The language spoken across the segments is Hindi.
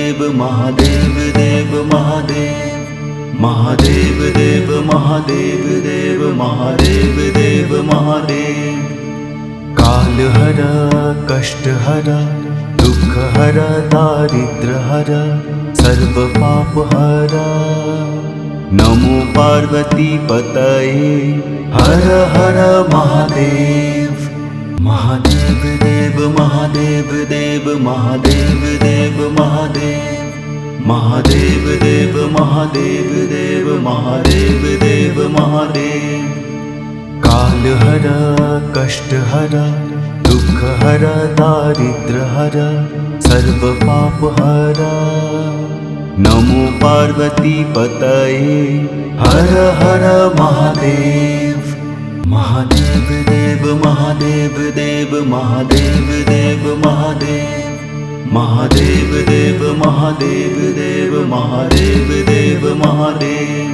देव महादेव देव महादेव महादेव देव महादेव देव महादेव देव महादेव। काल हर कष्ट हर दुख हर दारिद्र हर सर्व पाप हर। नमो पार्वती पतये हर हर महादेव। महादेव देव महादेव देव महादेव देव महादेव महादेव देव महादेव देव महादेव देव महादेव। काल हर कष्ट हर दुख हर दारिद्र हर सर्व पाप हर। नमो पार्वती पतये हर हर महादेव। महादेव देव महादेव देव महादेव देव महादेव महादेव देव महादेव देव महादेव देव महादेव।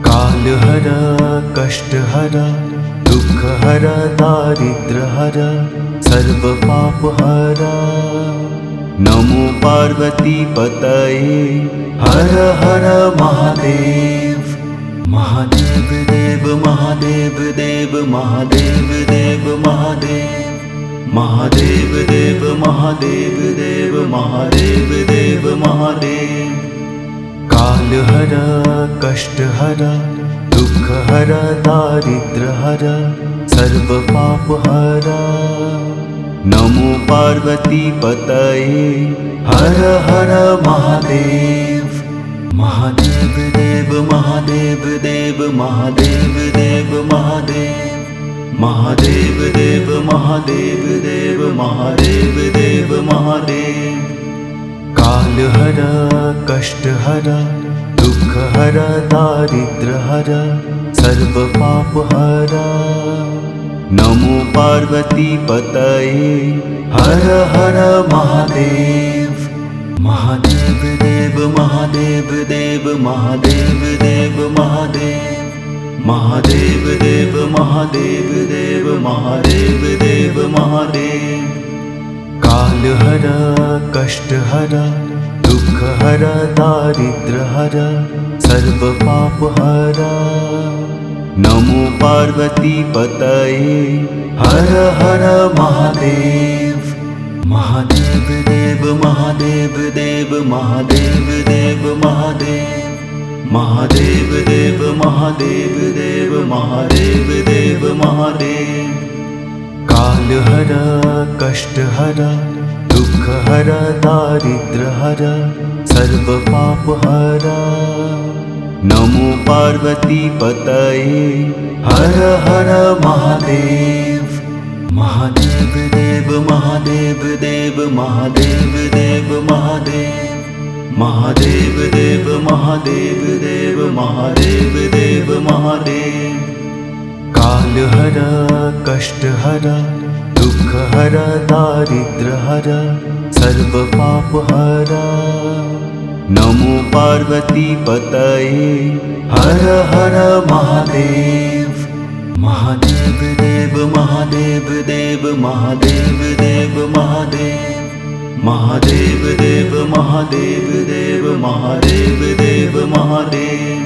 काल हर कष्ट हर दुख हर दारिद्र हर सर्व पाप हर। नमो पार्वती पतये हर हर महादेव। महादेव देव महादेव देव महादेव देव महादेव महादेव देव महादेव देव महादेव देव महादेव। काल हर कष्ट हर दुख हर दारिद्र हर सर्व पाप हर। नमो पार्वती पतये हर हर महादेव। महादेव देव महादेव देव महादेव देव महादेव महादेव देव महादेव देव महादेव देव महादेव। काल हर कष्ट हर दुख हर दारिद्र हर सर्व पाप हर। नमो पार्वती पतये हर हर महादेव। महादेव देव महादेव देव महादेव देव महादेव महादेव देव महादेव देव महादेव देव महादेव। काल हर कष्ट हर दुख हर दारिद्र हर सर्व पाप हर। नमो पार्वती पतये हर हर महादेव। महादेव देव महादेव देव महादेव देव महादेव महादेव देव महादेव देव महादेव देव महादेव। काल हर कष्ट हर दुख हर दारिद्र हर सर्व पाप हर। नमो पार्वती पतये हर हर महादेव। महादेव देव महादेव देव महादेव देव महादेव महादेव देव महादेव देव महादेव देव महादेव। काल हर कष्ट हर दुख हर दारिद्र हर सर्व पाप हर। नमो पार्वती पतये हर हर महादेव। महादेव देव महादेव देव महादेव देव महादेव महादेव देव महादेव देव महादेव देव महादेव।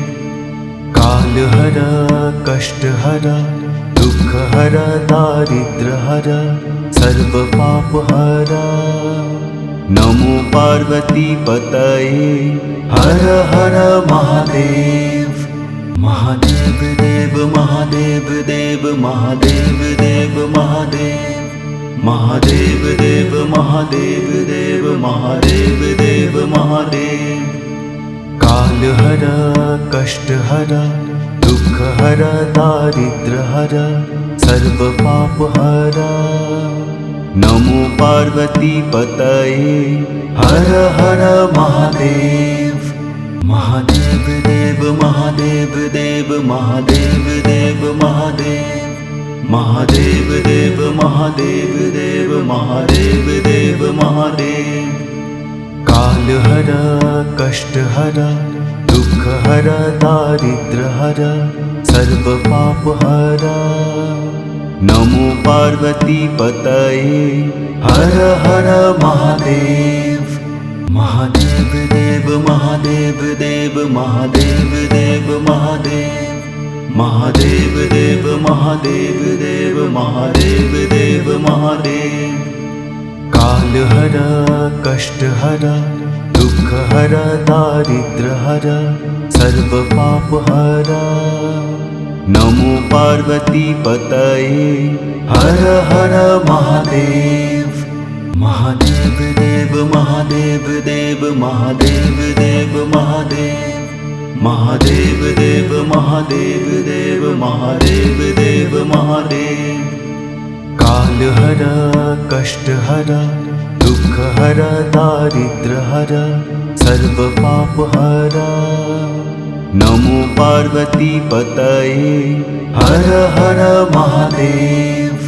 काल हर कष्ट हर दुख हर दारिद्र हर सर्व पाप हर। नमो पार्वती पतये हर हर महादेव। महादेव देव महादेव देव महादेव देव महादेव महादेव देव महादेव देव महादेव देव महादेव। काल हर कष्ट हर दुख हर दारिद्र हर सर्व पाप हर। नमो पार्वती पतये हर हर महादेव। महादेव देव महादेव देव महादेव देव महादेव महादेव देव महादेव देव महादेव देव महादेव। काल हर कष्ट हर दुख हर दारिद्र हर सर्व पाप हर। नमो पार्वती पतये हर हर महादेव। महादेव महादेव देव महादेव देव महादेव महादेव देव महादेव देव महादेव देव महादेव काल हर कष्ट हर दुख हर दारिद्र हर सर्व पाप हर नमो पार्वती पतये हर हर महादेव महादेव देव महादेव देव महादेव देव महादेव महादेव देव महादेव देव महादेव देव महादेव काल हर कष्ट हर दुख हर दारिद्र हर सर्व पाप हर नमो पार्वती पतये हर हर महादेव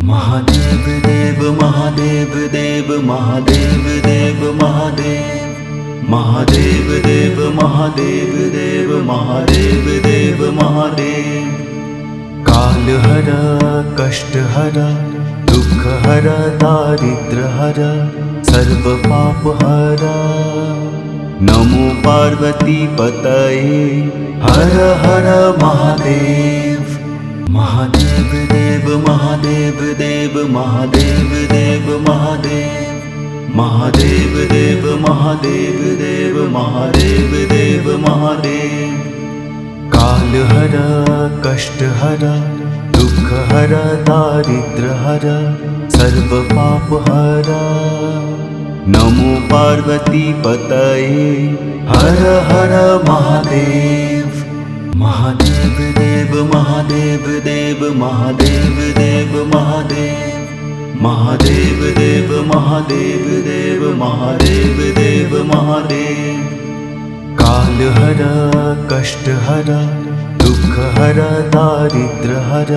महादेव देव महादेव देव महादेव देव महादेव महादेव देव महादेव देव महादेव देव महादेव काल हर कष्ट हर दुख हर दारिद्र हर सर्व पाप हर नमो पार्वती पतये हर हर महादेव महादेव देव महादेव देव महादेव देव महादेव महादेव देव महादेव देव महादेव देव महादेव काल हर कष्ट हर दुख हर दारिद्र हर सर्व पाप हर नमो पार्वती पतये हर हर महादेव महादेव देव महादेव देव महादेव देव महादेव महादेव देव महादेव देव महादेव देव महादेव काल हर कष्ट हर दुख हर दारिद्र हर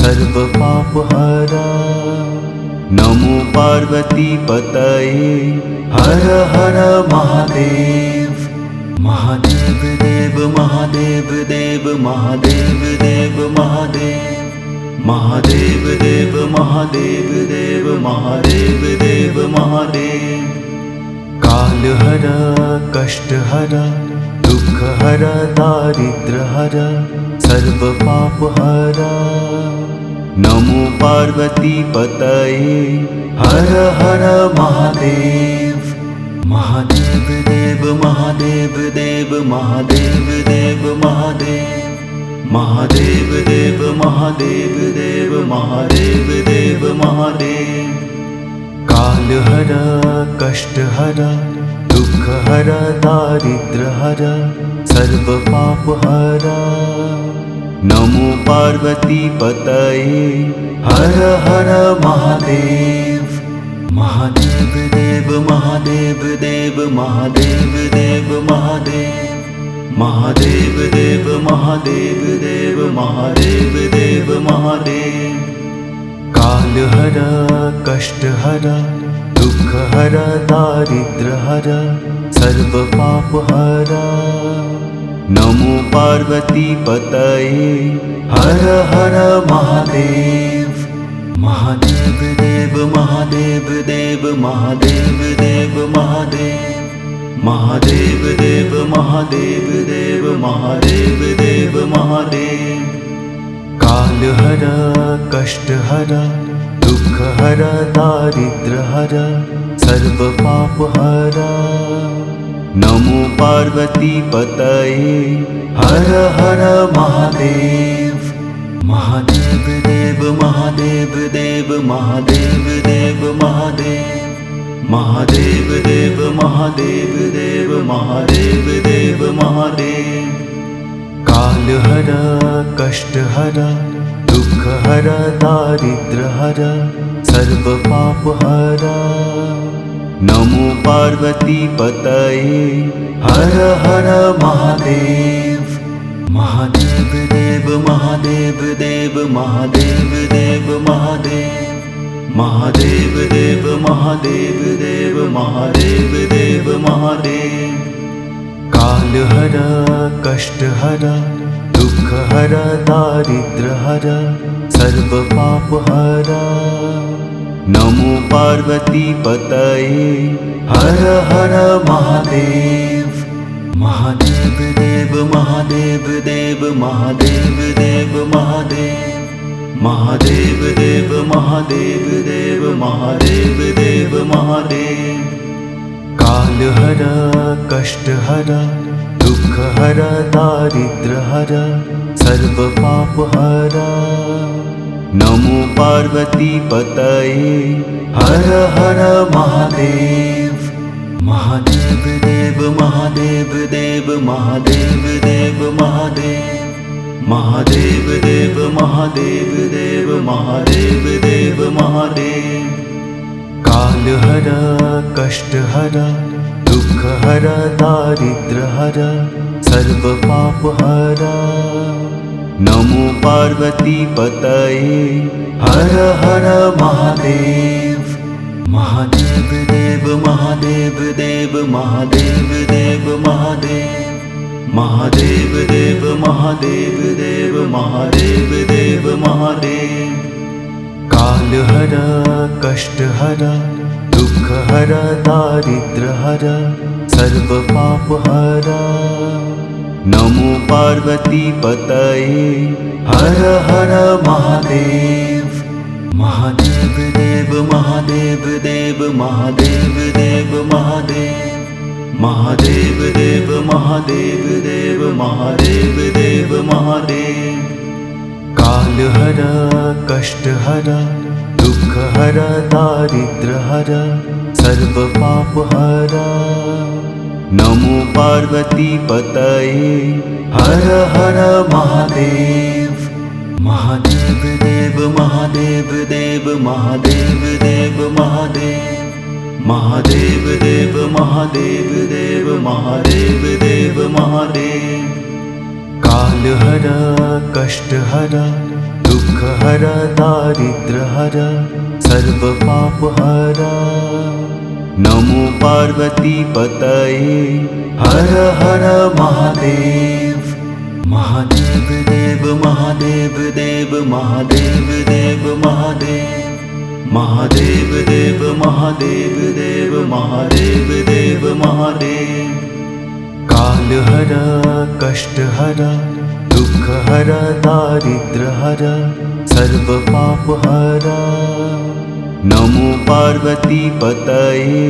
सर्व पाप हर नमो पार्वती पतये हर हर महादेव महादेव देव महादेव देव महादेव देव महादेव महादेव देव महादेव देव महादेव देव महादेव काल हर कष्ट हर दुख हर दारिद्र हर सर्व पाप हर नमो पार्वती पतये हर हर महादेव महादेव देव महादेव देव महादेव देव महादेव महादेव देव महादेव देव महादेव देव महादेव काल हर कष्ट हर दुख हर दारिद्र हर सर्व पाप हर नमो पार्वती पतये हर हर महादेव महादेव देव महादेव देव महादेव देव महादेव महादेव देव महादेव देव महादेव देव महादेव काल हर कष्ट हर दुख हर दारिद्र हर सर्व पाप हर नमो पार्वती पतये हर हर महादेव महादेव देव महादेव देव महादेव देव महादेव महादेव देव महादेव देव महादेव देव महादेव काल हर कष्ट हर दुख हर दारिद्र हर सर्व पाप हर नमो पार्वती पतये हर हर महादेव महादेव देव महादेव देव महादेव देव महादेव महादेव देव महादेव देव महादेव देव महादेव काल हर कष्ट हर दुख हर दारिद्र हर सर्व पाप हर नमो पार्वती पतये हर हर महादेव महादेव देव महादेव देव महादेव देव महादेव महादेव देव महादेव देव महादेव देव महादेव काल हर कष्ट हर दुख हर दारिद्र हर सर्व पाप हर नमो पार्वती पतये हर हर महादेव महादेव देव महादेव देव महादेव देव महादेव महादेव देव महादेव देव महादेव देव महादेव काल हर कष्ट हर दुख हर दारिद्र हर सर्व पाप हर नमो पार्वती पतये हर हर महादेव महादेव देव महादेव देव महादेव देव महादेव महादेव देव महादेव देव महादेव देव महादेव काल हर कष्ट हर दुख हर दारिद्र हर सर्व पाप हर नमो पार्वती पतये हर हर महादेव महादेव देव महादेव देव महादेव देव महादेव महादेव देव महादेव देव महादेव देव महादेव काल हर कष्ट हर दुख हर दारिद्र हर सर्व पाप हर नमो पार्वती पतये हर हर महादेव महादेव देव महादेव देव महादेव देव महादेव महादेव देव महादेव देव महादेव देव महादेव काल हर कष्ट हर दुख हर दारिद्र हर सर्व पाप हर नमो पार्वती पतये हर हर महादेव महादेव देव महादेव देव महादेव देव महादेव महादेव देव महादेव देव महादेव देव महादेव काल हर कष्ट हर दुख हर दारिद्र हर सर्व पाप हर नमो पार्वती पतये हर हर महादेव महादेव देव महादेव देव महादेव देव महादेव महादेव देव महादेव देव महादेव देव महादेव काल हर कष्ट हर दुख हर दारिद्र हर सर्व पाप हर नमो पार्वती पतये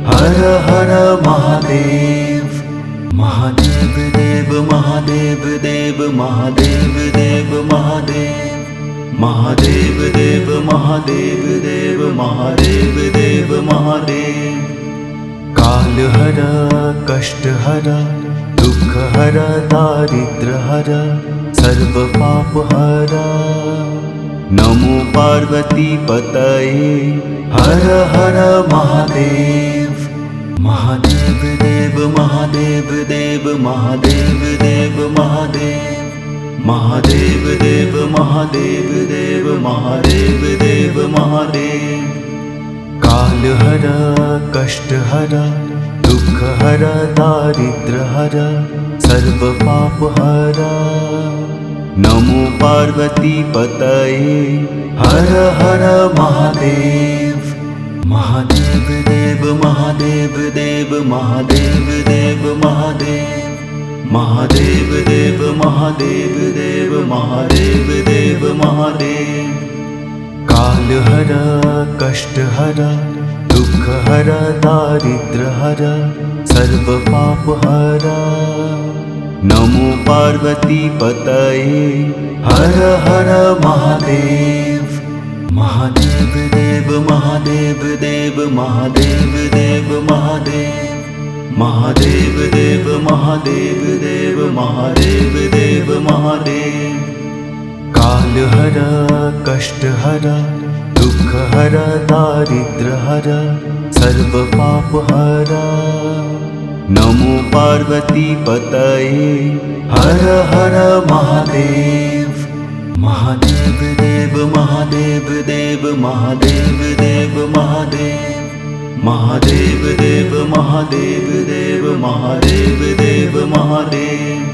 हर हर महादेव महादेव देव महादेव देव महादेव देव महादेव महादेव देव महादेव देव महादेव देव महादेव काल हर कष्ट हर दुख हर दारिद्र हर सर्व पाप हर नमो पार्वती पतये हर हर महादेव महादेव देव महादेव देव महादेव देव महादेव महादेव देव महादेव देव महादेव देव महादेव काल हर कष्ट हर दुख हर दारिद्र हर सर्व पाप हर नमो पार्वती पतये हर हर महादेव महादेव देव महादेव देव महादेव देव महादेव महादेव देव महादेव देव महादेव देव महादेव काल हर कष्ट हर दुख हर दारिद्र हर सर्व पाप हर नमो पार्वती पतये हर हर महादेव महादेव देव महादेव देव महादेव देव महादेव महादेव देव महादेव देव महादेव देव महादेव काल हर कष्ट हर दुख हर दारिद्र हर सर्व पाप हर नमो पार्वती पतये हर हर महादेव महादेव देव महादेव देव महादेव देव महादेव महादेव देव महादेव देव महादेव देव महादेव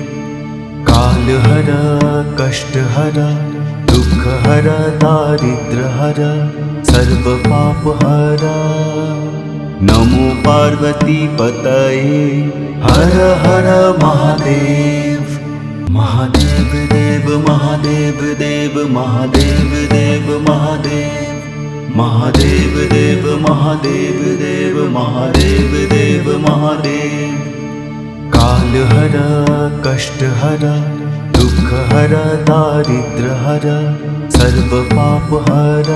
काल हर कष्ट हर दुख हर दारिद्र हर सर्व पाप हर नमो पार्वती पतये हर हर महादेव। महादेव देव महादेव देव महादेव देव महादेव। महादेव देव महादेव देव महादेव देव महादेव। काल हर कष्ट हर दुख हर दारिद्र हर सर्व पाप हर।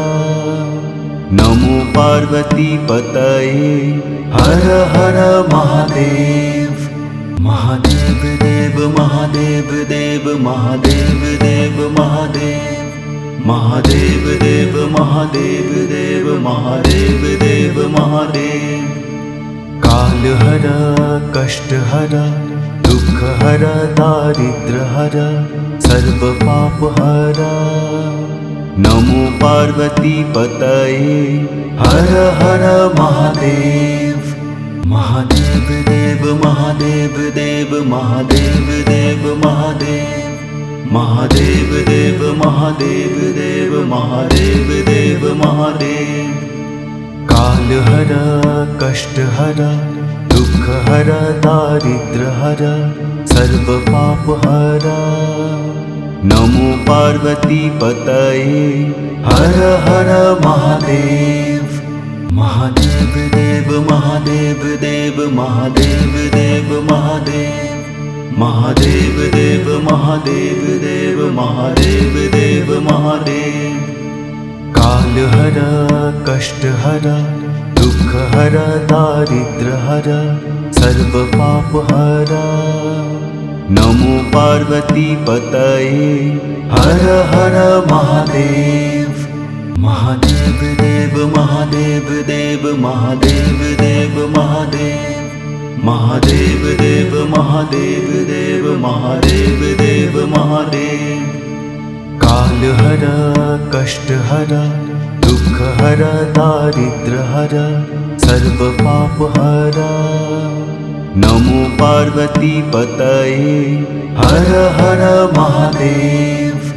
नमो पार्वती पतये हर हर महादेव। महादेव देव महादेव देव महादेव देव महादेव। महादेव देव महादेव देव महादेव देव महादेव। काल हर कष्ट हर दुख हर दारिद्र हर सर्व पाप हर। नमो पार्वती पतये हर हर महादेव। महादेव देव महादेव देव महादेव देव महादेव। महादेव देव महादेव देव महादेव देव महादेव। काल हर कष्ट हर दुख हर दारिद्र हर सर्व पाप हर। नमो पार्वती पतये हर हर महादेव। महादेव देव महादेव देव महादेव देव महादेव। महादेव देव महादेव देव महादेव देव महादेव। काल हर कष्ट हर दुख हर दारिद्र हर सर्व पाप हर। नमो पार्वती पतये हर हर महादेव। महादेव देव महादेव देव महादेव देव महादेव। महादेव देव महादेव देव महादेव देव महादेव। काल हर कष्ट हर दुख हर दारिद्र हर सर्व पाप हर। नमो पार्वती पतये हर हर महादेव।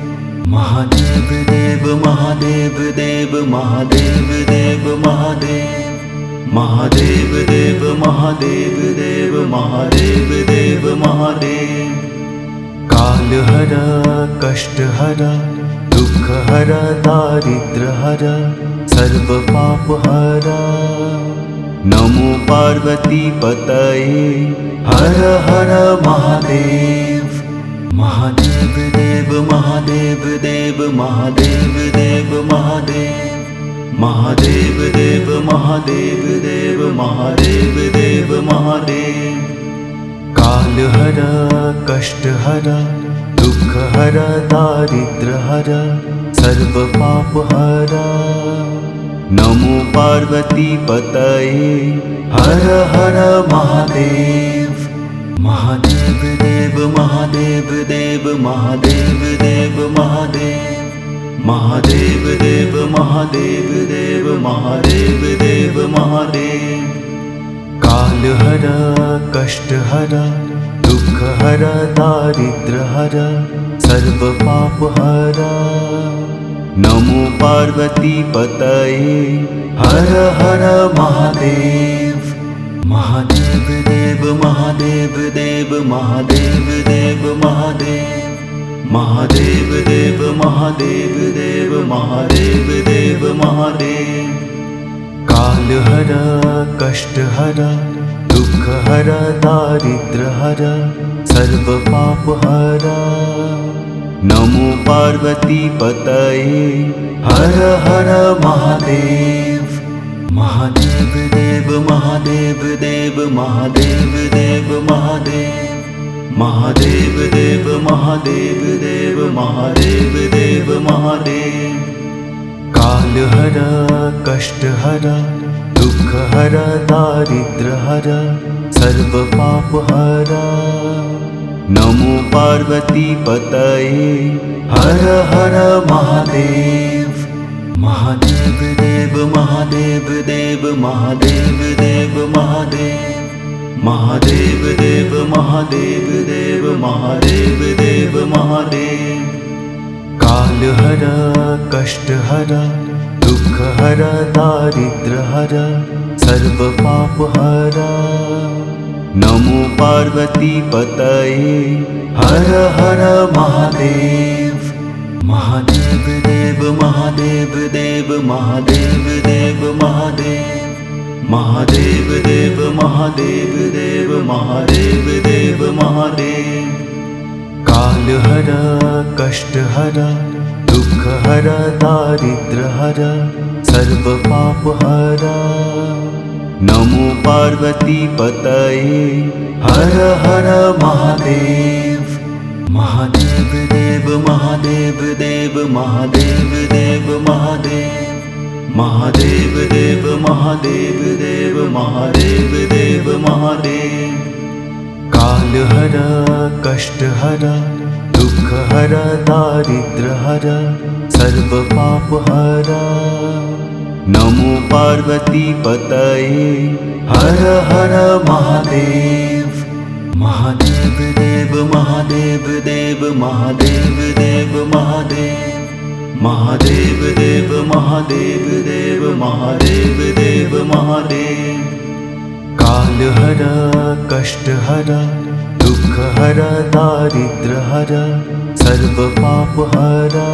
महादेव देव महादेव देव महादेव देव महादेव। महादेव देव महादेव देव महादेव देव महादेव। काल हर कष्ट हर दुख हर दारिद्र हर सर्व पाप हर। नमो पार्वती पतये हर हर महादेव। महादेव देव महादेव देव महादेव देव महादेव। महादेव देव महादेव देव महादेव देव महादेव। काल हर कष्ट हर दुख हर दारिद्र हर सर्व पाप हर। नमो पार्वती पतये हर हर महादेव। महादेव देव महादेव देव महादेव देव महादेव। महादेव देव महादेव देव महादेव देव महादेव। काल हर कष्ट हर दुख हर दारिद्र हर सर्व पाप हर। नमो पार्वती पतये हर हर महादेव। महादेव देव महादेव देव महादेव देव महादेव। महादेव देव महादेव देव महादेव देव महादेव। काल हर कष्ट हर दुख हर दारिद्र हर सर्व पाप हर। नमो पार्वती पतये हर हर महादेव। महादेव देव महादेव देव महादेव देव महादेव। महादेव देव महादेव देव महादेव देव महादेव। काल हर कष्ट हर दुख हर दारिद्र हर सर्व पाप हर। नमो पार्वती पतये हर हर महादेव। महादेव देव महादेव देव महादेव देव महादेव। महादेव देव महादेव देव महादेव देव महादेव। काल हर कष्ट हर दुख हर दारिद्र हर सर्व पाप हरा। नमो पार्वती पतये हर हर महादेव। महादेव देव महादेव देव महादेव देव महादेव। महादेव देव महादेव देव महादेव देव महादेव। काल हरा कष्ट हरा दुख हरा दारिद्र हरा सर्व पाप हरा। नमो पार्वती पतये हर हर महादेव। महादेव देव महादेव देव महादेव देव महादेव। महादेव देव महादेव देव महादेव देव महादेव। काल हरा कष्ट हरा दुख हरा दारिद्र हरा सर्व पाप हरा। नमो पार्वती पतये हर हर महादेव। महादेव देव महादेव देव महादेव देव महादेव। महादेव देव महादेव देव महादेव देव महादेव। काल हरा कष्ट हरा दुख हरा दारिद्र हरा सर्व पाप हरा।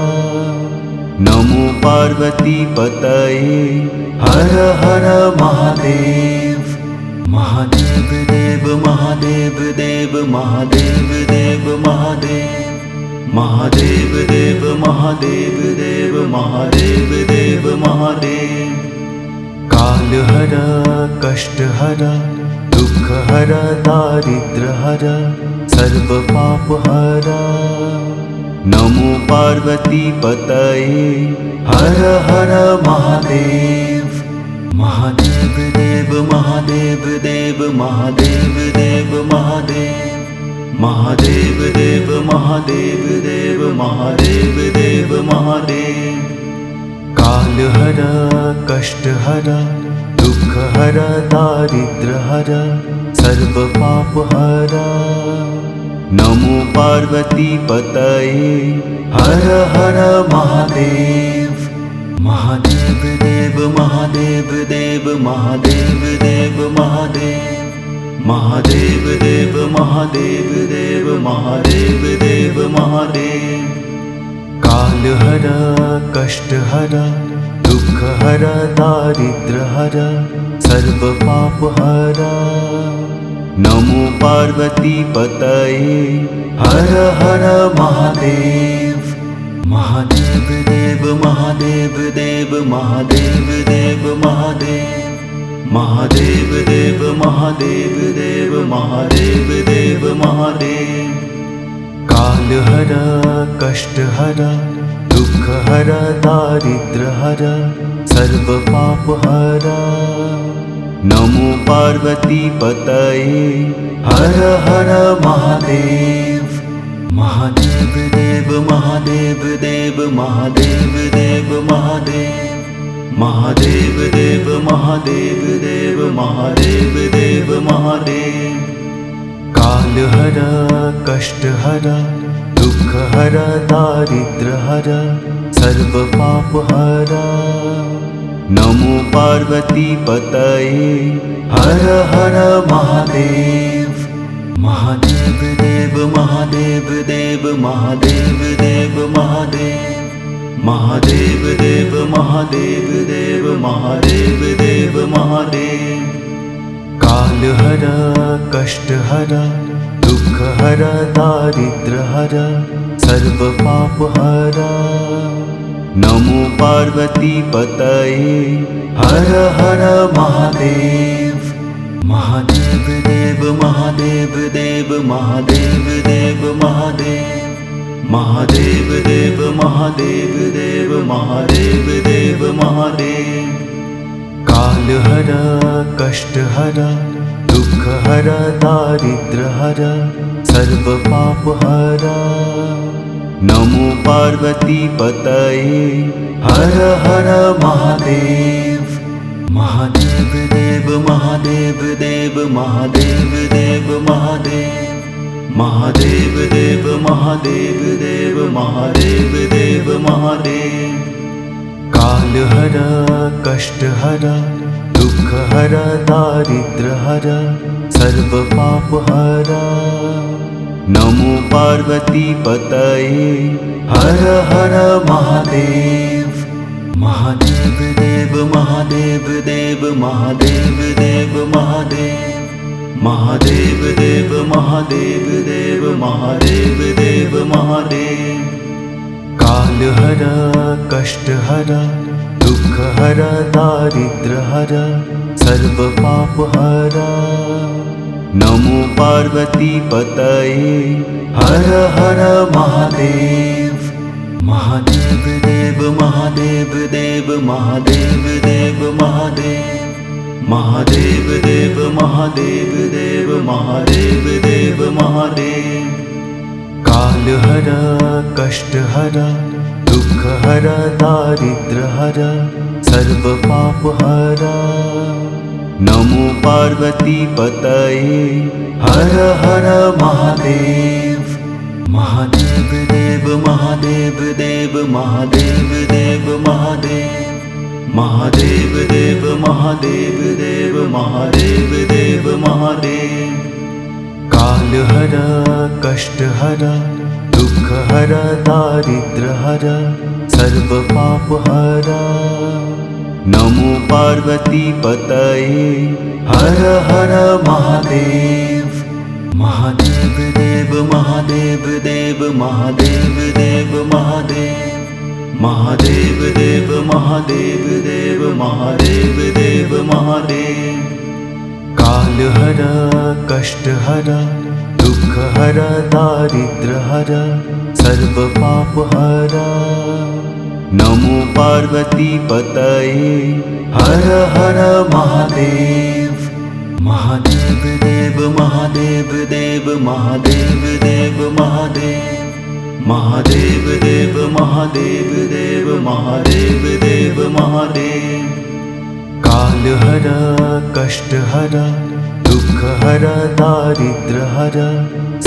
नमो पार्वती पतये हर हर महादेव। महादेव देव महादेव देव महादेव देव महादेव। महादेव देव महादेव देव महादेव देव महादेव। काल हरा कष्ट हरा दुख हरा दारिद्र हरा सर्व पाप हरा। नमो पार्वती पतये हर हर महादेव। महादेव देव महादेव देव महादेव देव महादेव। महादेव देव महादेव देव महादेव देव महादेव। काल हरा कष्ट हरा दुख हरा दारिद्र हरा सर्व पाप हरा। नमो पार्वती पतये हर हर महादेव। महादेव देव महादेव देव महादेव देव महादेव। महादेव देव महादेव देव महादेव देव महादेव। काल हरा कष्ट हरा दुख हरा दारिद्र हरा सर्व पाप हरा। नमो पार्वती पतये हर हर महादेव। महादेव देव महादेव देव महादेव देव महादेव। महादेव देव महादेव देव महादेव देव महादेव। काल हरा कष्ट हरा दुख हरा दारिद्र हरा सर्व पाप हरा। नमो पार्वती पतये हर हर महादेव। महादेव देव महादेव देव महादेव देव महादेव। महादेव देव महादेव देव महादेव देव महादेव। काल हरा कष्ट हरा दुख हरा दारिद्र हरा सर्व पाप हरा। नमो पार्वती पतये हर हर महादेव। महादेव देव महादेव देव महादेव देव महादेव। महादेव देव महादेव देव महादेव देव महादेव। काल हरा कष्ट हरा दुख हरा दारिद्र हरा सर्व पाप हरा। नमो पार्वती पतये हर हर महादेव। महादेव देव महादेव देव महादेव देव महादेव। महादेव देव महादेव देव महादेव देव महादेव। काल हरा कष्ट हरा दुख हरा दारिद्र हरा सर्व पाप हरा। नमो पार्वती पतये हर हर महादेव। महादेव देव महादेव देव महादेव देव महादेव। महादेव देव महादेव देव महादेव देव महादेव। काल हरा कष्ट हरा दुख हर दारिद्र हर सर्व पाप हर। नमो पार्वती पतये हर हर महादेव। महादेव देव महादेव देव महादेव देव महादेव। महादेव देव महादेव देव महादेव देव महादेव। काल हर कष्ट हर दुख हर दारिद्र हर सर्व पाप हर। नमो पार्वती पतये हर हर महादेव। महादेव देव महादेव देव महादेव देव महादेव। महादेव देव महादेव देव महादेव देव महादेव। काल हर कष्ट हर दुख हर दारिद्र हर सर्व पाप हर। नमो पार्वती पतये हर हर महादेव। महादेव देव महादेव देव महादेव देव महादेव। महादेव देव महादेव देव महादेव देव महादेव। काल हर कष्ट हर दुख हर दारिद्र हर सर्व पाप हर। नमो पार्वती पतये हर हर महादेव। महादेव देव महादेव देव महादेव देव महादेव। महादेव देव महादेव देव महादेव देव महादेव। काल हर कष्ट हर दुख हर दारिद्र हर सर्व पाप हर। नमो पार्वती पतये हर हर महादेव। महादेव देव महादेव देव महादेव देव महादेव। महादेव देव महादेव देव महादेव देव महादेव। काल हर कष्ट हर दुख हर दारिद्र हर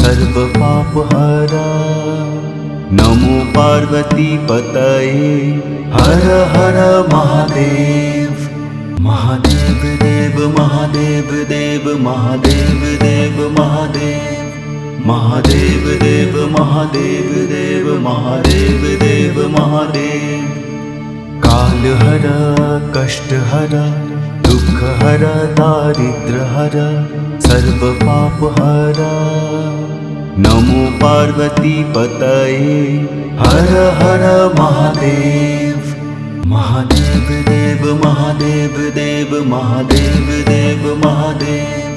सर्व पाप हर। नमो पार्वती पतये हर हर महादेव। महादेव देव महादेव देव महादेव देव महादेव। महादेव देव महादेव देव महादेव देव महादेव। काल हर कष्ट हर दुख हर दारिद्र हर सर्व पाप हर। नमो पार्वती पतये हर हर महादेव। महादेव देव महादेव देव महादेव देव महादेव।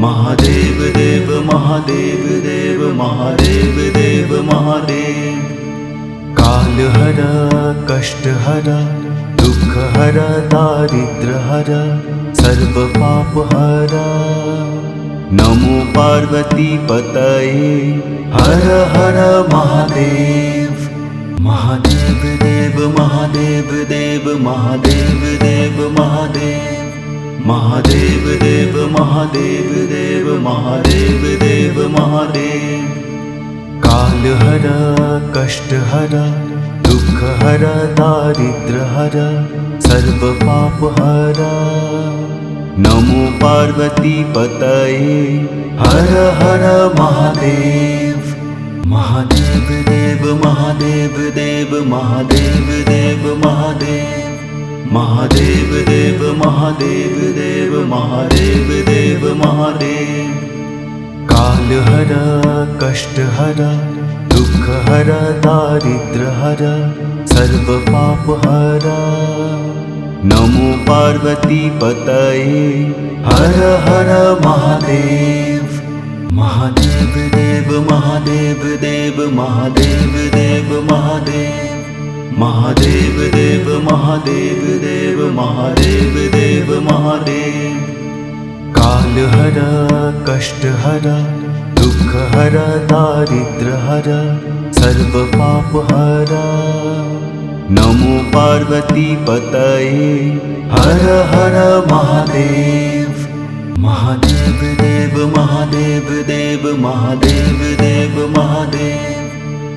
महादेव देव महादेव देव महादेव देव महादेव। काल हर कष्ट हर दुख हर दारिद्र हर सर्व पाप हर। नमो पार्वती पतये हर हर महादेव। महादेव देव महादेव देव महादेव देव महादेव। महादेव देव महादेव देव महादेव देव महादेव। काल हर कष्ट हर दुख हर दारिद्र हर सर्व पाप हर। नमो पार्वती पतये हर हर महादेव। महादेव देव महादेव देव महादेव देव महादेव। महादेव देव महादेव देव महादेव देव महादेव। काल हर कष्ट हर दुख हर दारिद्र हर सर्व पाप हर। नमो पार्वती पतये हर हर महादेव। महादेव देव महादेव देव महादेव देव महादेव। महादेव देव महादेव देव महादेव देव महादेव। काल हर कष्ट हर दुख हर दारिद्र हर सर्व पाप हर। नमो पार्वती पतये हर हर महादेव। महादेव देव महादेव देव महादेव देव महादेव।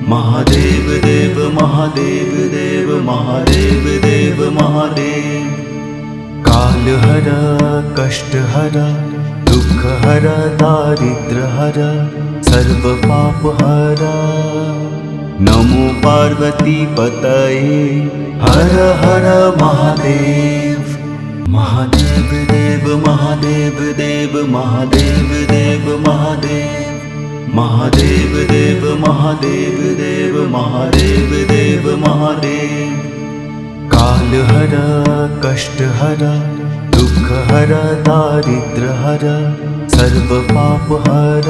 महादेव देव महादेव देव महादेव देव महादेव। कालहर कष्टहर दुःखहर दारिद्र्यहर सर्वपापहर नमो पार्वती पतये हर हर महादेव। महादेव देव महादेव देव महादेव देव महादेव महादेव देव महादेव देव महादेव देव महादेव। कालहर कष्टहर दुःखहर दारिद्र्यहर सर्वपापहर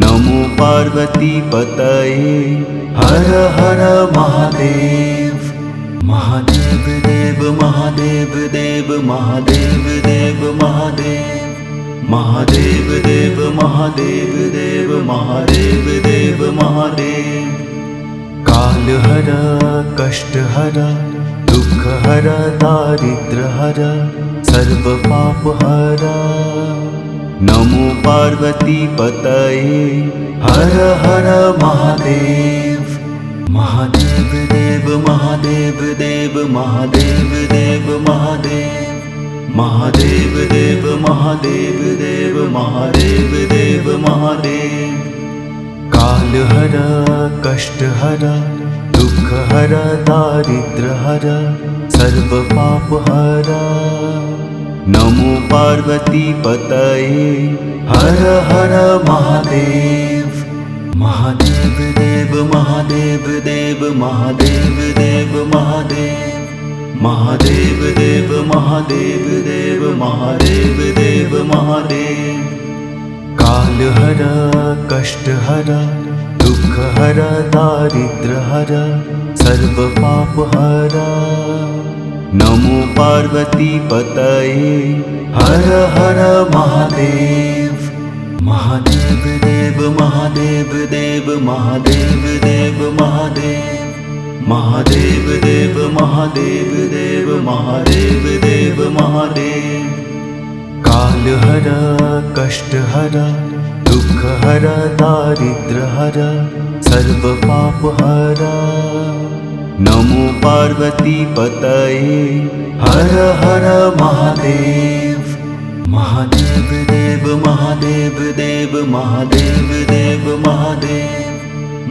नमो पार्वती पतये हर हर महादेव। महादेव देव महादेव देव महादेव देव महादेव महादेव देव महादेव देव महादेव देव महादेव। कालहर कष्टहर दुःखहर दारिद्र्यहर सर्वपापहर नमो पार्वती पतये हर हर महादेव। महादेव देव महादेव देव महादेव देव महादेव महादेव देव महादेव देव महादेव देव महादेव। कालहर कष्टहर दुःखहर दारिद्र्यहर सर्वपापहर नमो पार्वती पतये हर हर महादेव। महादेव देव महादेव देव महादेव देव महादेव महादेव देव महादेव देव महादेव देव महादेव। कालहर कष्टहर दुःखहर दारिद्र्यहर सर्वपापहर नमो पार्वती पतये हर हर महादेव। महादेव देव महादेव देव महादेव देव महादेव महादेव देव महादेव देव महादेव देव महादेव। कालहर कष्टहर दुःखहर दारिद्र्यहर सर्वपापहर नमो पार्वती पतये हर हर महादेव। महादेव देव महादेव देव महादेव देव महादेव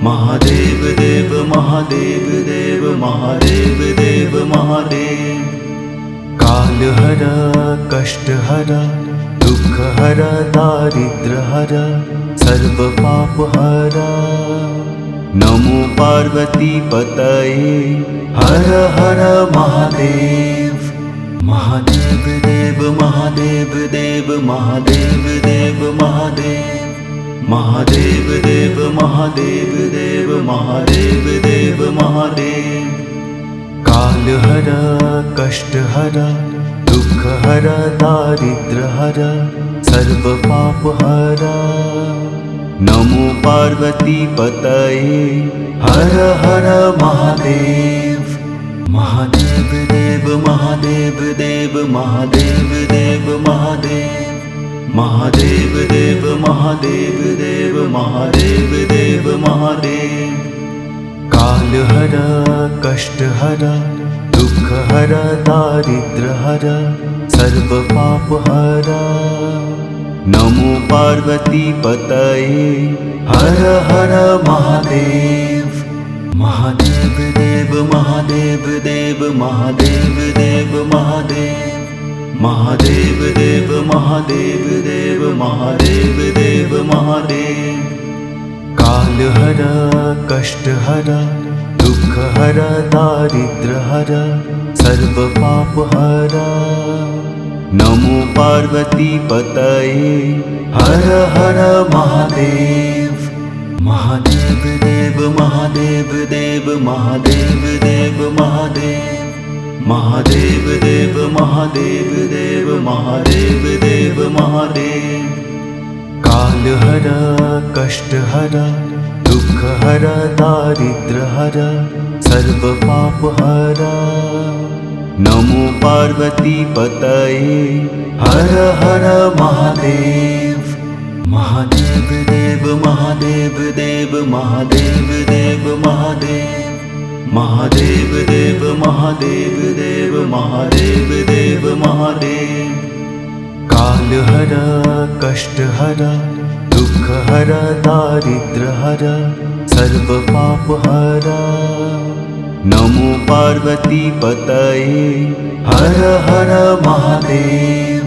महादेव देव महादेव देव महादेव देव महादेव। कालहर कष्टहर दुःखहर दारिद्र्यहर सर्वपापहर नमो पार्वती पतये हर हर महादेव। महादेव देव महादेव देव महादेव देव महादेव महादेव देव महादेव देव महादेव देव महादेव। कालहर कष्टहर दुःखहर दारिद्र्यहर सर्वपापहर नमो पार्वती पतये हर हर महादेव। महादेव देव महादेव देव महादेव देव महादेव महादेव देव महादेव देव महादेव देव महादेव। कालहर कष्टहर दुःखहर दारिद्र्यहर सर्वपापहर नमो पार्वती पतये हर हर महादेव। महादेव देव महादेव देव महादेव देव महादेव महादेव देव महादेव देव महादेव देव महादेव। कालहर कष्टहर दुःखहर दारिद्र्यहर सर्वपापहर नमो पार्वती पतये हर हर महादेव। महादेव देव महादेव देव महादेव देव महादेव महादेव देव महादेव देव महादेव देव महादेव। कालहर कष्टहर दुःखहर दारिद्र्यहर सर्वपापहर नमो पार्वती पतये हर हर महादेव। महादेव देव महादेव देव महादेव देव महादेव महादेव देव महादेव देव महादेव देव महादेव। काल हर कष्ट हर दुख हर दारिद्र हर सर्व पाप हर। नमो पार्वती पतये हर हर महादेव।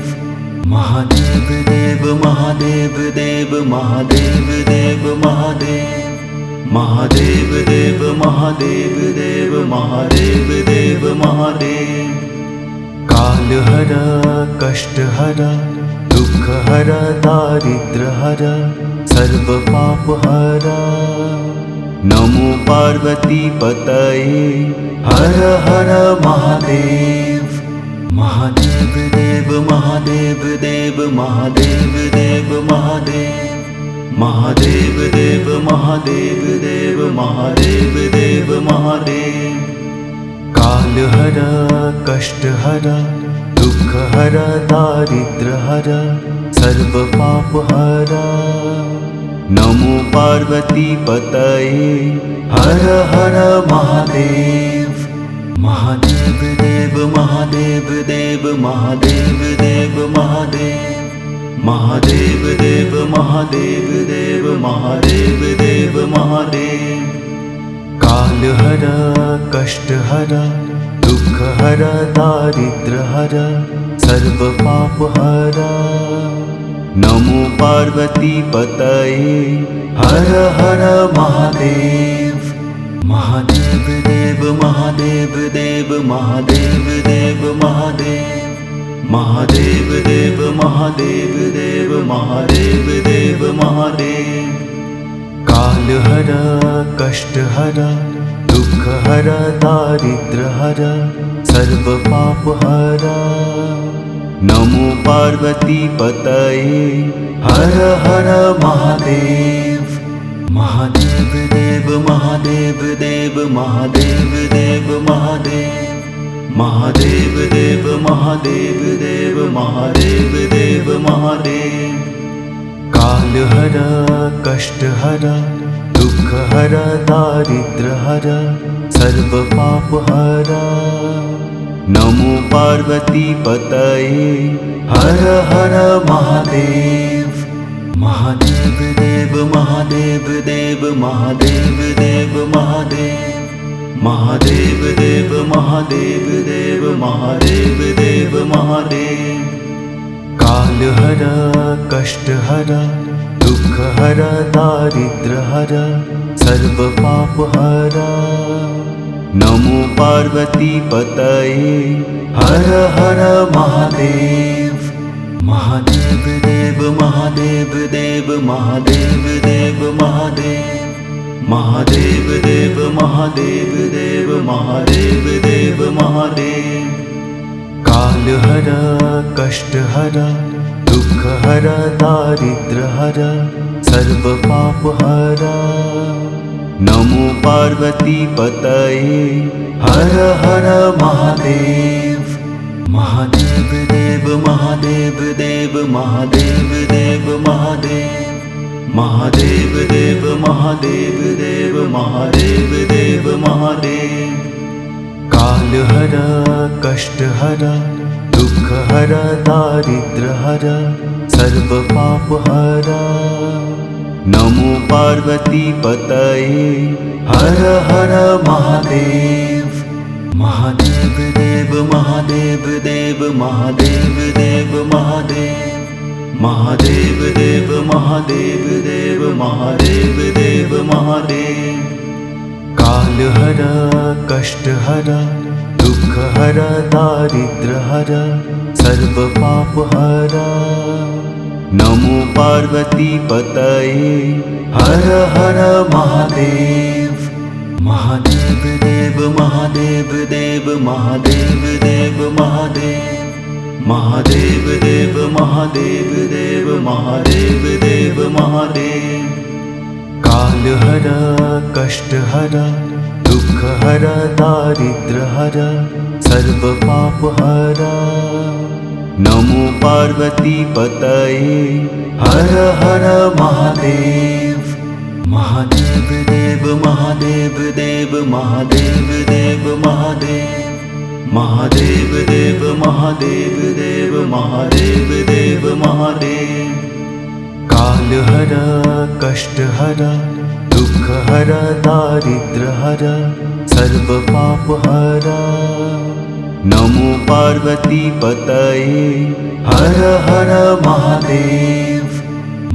महादेव देव महादेव देव महादेव देव महादेव। महादेव देव महादेव देव महादेव देव महादेव। काल हर कष्ट हर दुख हर दारिद्र हर सर्व पाप हर। नमो पार्वती पतये हर हर महादेव। महादेव देव महादेव देव महादेव देव महादेव। महादेव देव महादेव देव महादेव देव महादेव। काल हर कष्ट हर दुख हर दारिद्र हर सर्व पाप हर। नमो पार्वती पतये हर हर महादेव। महादेव देव महादेव देव महादेव देव महादेव। महादेव देव महादेव देव महादेव देव महादेव। काल हर कष्ट हर दुख हर दारिद्र हर सर्व पाप हर। नमो पार्वती पतये हर हर महादेव। महादेव देव महादेव देव महादेव देव महादेव। महादेव देव महादेव देव महादेव देव महादेव। काल हर कष्ट हर दुख हर दारिद्र हर सर्व पाप हर। नमो पार्वती पतये हर हर महादेव। महादेव देव महादेव देव महादेव देव महादेव। महादेव देव महादेव देव महादेव देव महादेव। काल हर कष्ट हर दुख हर दारिद्र हर सर्व पाप हर। नमो पार्वती पतये हर हर महादेव। महादेव देव महादेव देव महादेव देव महादेव। महादेव देव महादेव देव महादेव देव महादेव। काल हर कष्ट हर दुख हर दारिद्र हर सर्व पाप हर। नमो पार्वती पतये हर हर महादेव। महादेव देव महादेव देव महादेव देव महादेव। महादेव देव महादेव देव महादेव देव महादेव। काल हर कष्ट हर दुख हर दारिद्र हर सर्व पाप हर। नमो पार्वती पतये हर हर महादेव। महादेव देव महादेव देव महादेव देव महादेव। महादेव देव महादेव देव महादेव देव महादेव। काल हर कष्ट हर दुख हर दारिद्र हर सर्व पाप हर। नमो पार्वती पतये हर हर महादेव। महादेव देव महादेव देव महादेव देव महादेव। महादेव देव महादेव देव महादेव देव महादेव। काल हर कष्ट हर दुख हर दारिद्र हर सर्व पाप हर। नमो पार्वती पतये हर हर महादेव। महादेव देव महादेव देव महादेव देव महादेव। महादेव देव महादेव देव महादेव देव महादेव। काल हर कष्ट हर दुख हर दारिद्र हर सर्व पाप हर। नमो पार्वती पतये हर हर महादेव। महादेव देव महादेव देव महादेव देव महादेव महादेव देव महादेव देव महादेव देव महादेव काल हरा कष्ट हरा दुख हरा दारिद्र हरा सर्व पाप हरा नमो पार्वती पतये हर हर महादेव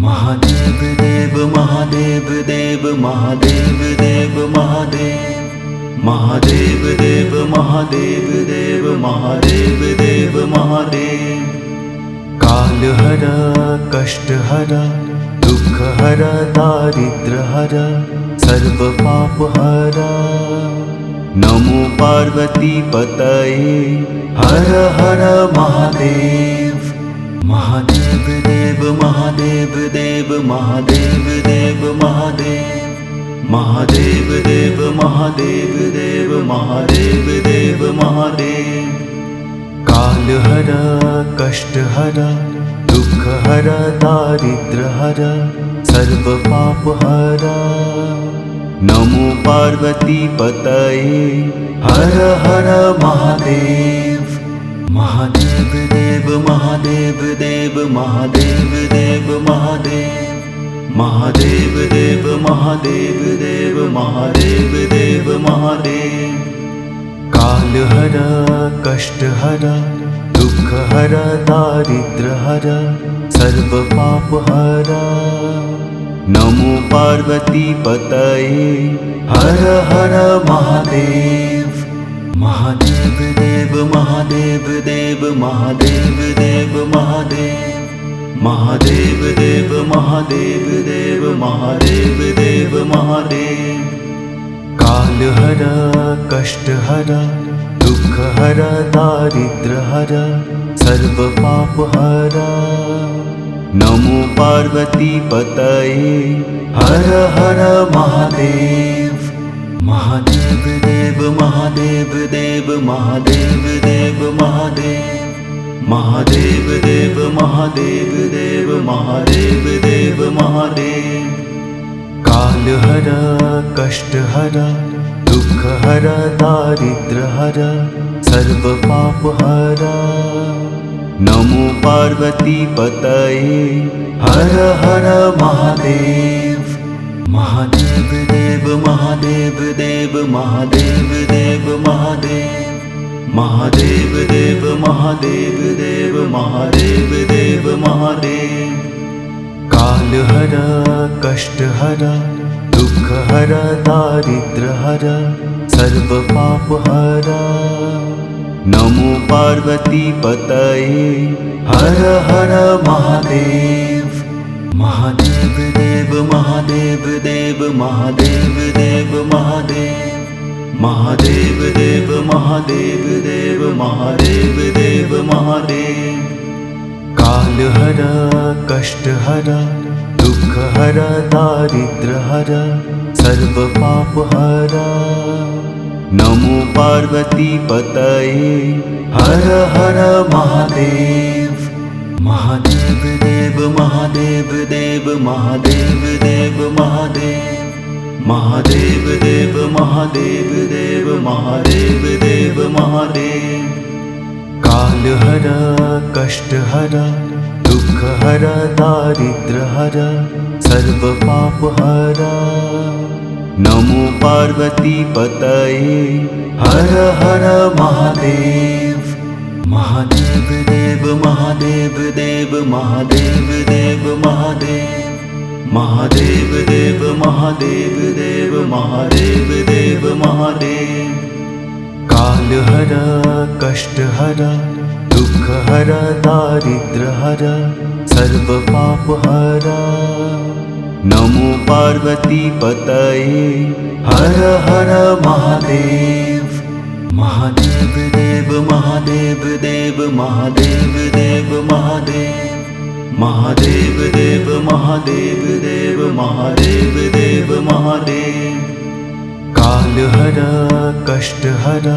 महादेव देव महादेव देव महादेव देव महादेव महादेव देव महादेव देव महादेव देव महादेव काल हरा कष्ट हरा दुख हरा दारिद्र हरा सर्व पाप हरा नमो पार्वती पतये हर हर महादेव महादेव देव महादेव देव महादेव देव महादेव महादेव देव महादेव देव महादेव देव महादेव काल हरा कष्ट हरा दुख हरा दारिद्र हरा सर्व पाप हरा नमो पार्वती पतये हर हर महादेव महादेव देव महादेव देव महादेव देव महादेव महादेव देव महादेव देव महादेव देव महादेव काल हरा कष्ट हरा दुख हरा दारिद्र हरा सर्व पाप हरा नमो पार्वती पतये हर हर महादेव महादेव देव महादेव देव महादेव देव महादेव महादेव देव महादेव देव महादेव देव महादेव काल हरा कष्ट हरा दुख हरा दारिद्र हरा सर्व पाप हरा नमो पार्वती पतये हर हर महादेव महादेव देव महादेव देव महादेव देव महादेव महादेव देव महादेव देव महादेव देव महादेव काल हरा कष्ट हरा दुख हरा दारिद्र हरा सर्व पाप हरा नमो पार्वती पतये हर हर महादेव महादेव देव महादेव देव महादेव देव महादेव महादेव देव महादेव देव महादेव देव महादेव काल हरा कष्ट हरा दुख हरा दारिद्र हरा सर्व पाप हरा नमो पार्वती पतये हर हर महादेव महादेव देव महादेव देव महादेव देव महादेव महादेव देव महादेव देव महादेव देव महादेव काल हरा कष्ट हरा दुख हरा दारिद्र हरा सर्व पाप हरा नमो पार्वती पतये हर हर महादेव महादेव देव महादेव देव महादेव देव महादेव महादेव देव महादेव देव महादेव देव महादेव काल हरा कष्ट हरा दुख हरा दारिद्र हरा सर्व पाप हरा नमो पार्वती पतये हर हर महादेव महादेव देव महादेव देव महादेव देव महादेव महादेव देव महादेव देव महादेव देव महादेव काल हरा कष्ट हरा दुख हरा दारिद्र हरा सर्व पाप हरा नमो पार्वती पतये हर हर महादेव महादेव देव महादेव देव महादेव देव महादेव महादेव देव महादेव देव महादेव देव महादेव काल हरा कष्ट हरा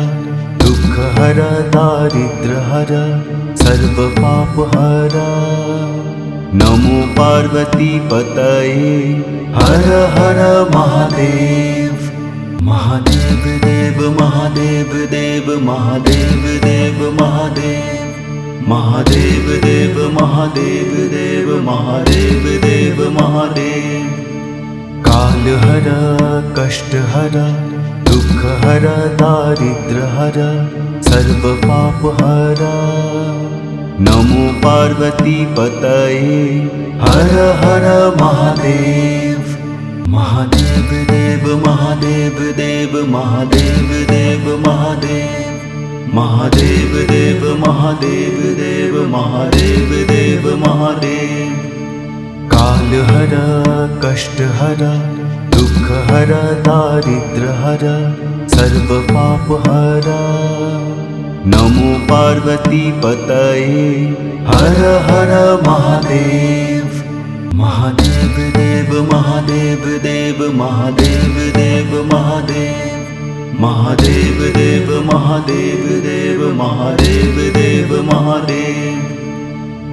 दुख हरा दारिद्र हरा सर्व पाप हरा नमो पार्वती पतये हर हर महादेव महादेव देव महादेव देव महादेव देव महादेव महादेव देव महादेव देव महादेव देव महादेव काल हर कष्ट हर दुख हर दारिद्र हर सर्व पाप हर नमो पार्वती पतये हर हर महादेव महादेव देव महादेव देव महादेव देव महादेव महादेव देव महादेव देव महादेव देव महादेव काल हर कष्ट हर दुख हर दारिद्र हर सर्व पाप हर नमो पार्वती पतये हर हर महादेव महादेव देव महादेव देव महादेव देव महादेव महादेव देव महादेव देव महादेव देव महादेव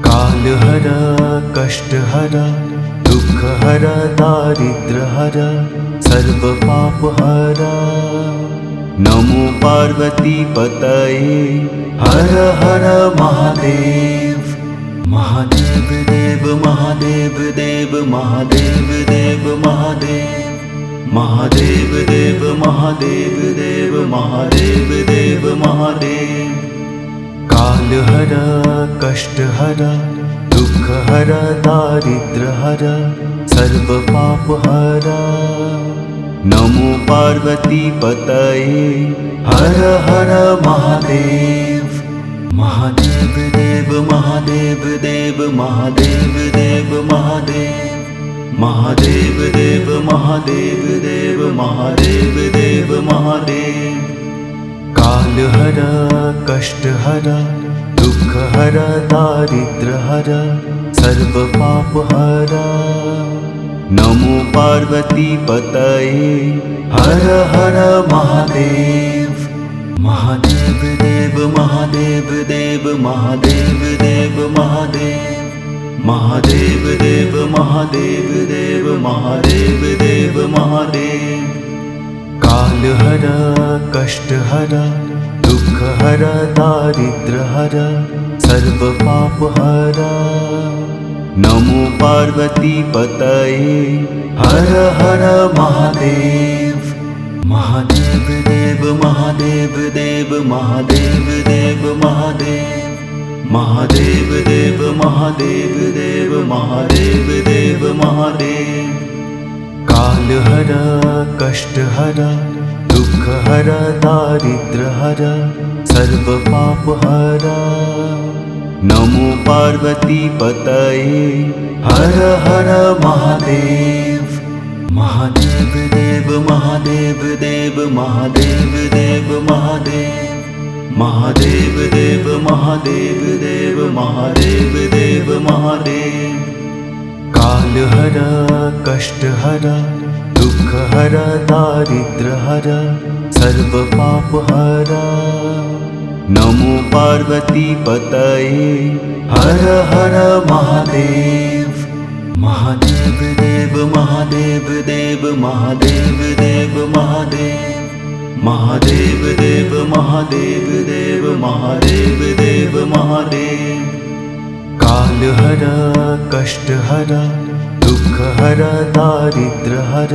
काल हर कष्ट हर दुख हर दारिद्र हर सर्व पाप हर नमो पार्वती पतये हर हर महादेव महादेव देव महादेव देव महादेव देव महादेव महादेव देव महादेव देव महादेव देव महादेव काल हर कष्ट हर दुख हर दारिद्र हर सर्व पाप हर नमो पार्वती पतये हर हर महादेव महादेव देव महादेव देव महादेव देव महादेव महादेव देव महादेव देव महादेव देव महादेव काल हर कष्ट हर दुख हर दारिद्र हर सर्व पाप हर नमो पार्वती पतये हर हर महादेव महादेव देव महादेव देव महादेव देव महादेव महादेव देव महादेव देव महादेव देव महादेव काल हर कष्ट हर दुख हर दारिद्र हर सर्व पाप हर नमो पार्वती पतये हर हर महादेव महादेव देव महादेव देव महादेव देव महादेव महादेव देव महादेव देव महादेव देव महादेव काल हर कष्ट हर दुख हर दारिद्र हर सर्व पाप हर नमो पार्वती पतये हर हर महादेव महादेव देव महादेव देव महादेव देव महादेव महादेव देव महादेव देव महादेव देव महादेव काल हर कष्ट हर दुख हर दारिद्र हर सर्व पाप हर नमो पार्वती पतये हर हर महादेव महादेव देव महादेव देव महादेव देव महादेव महादेव देव महादेव देव महादेव देव महादेव काल हर कष्ट हर दुख हर दारिद्र हर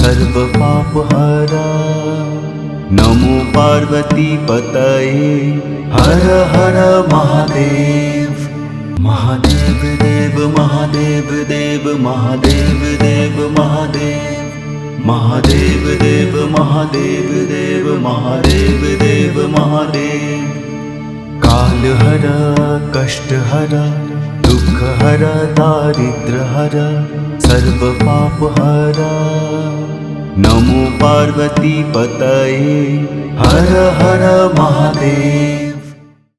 सर्व पाप हर नमो पार्वती पतये हर हर महादेव महादेव देव महादेव देव महादेव देव महादेव महादेव देव महादेव देव महादेव देव महादेव काल हर कष्ट हर दुख हर दारिद्र हर सर्व पाप हर नमो पार्वती पतये हर हर महादेव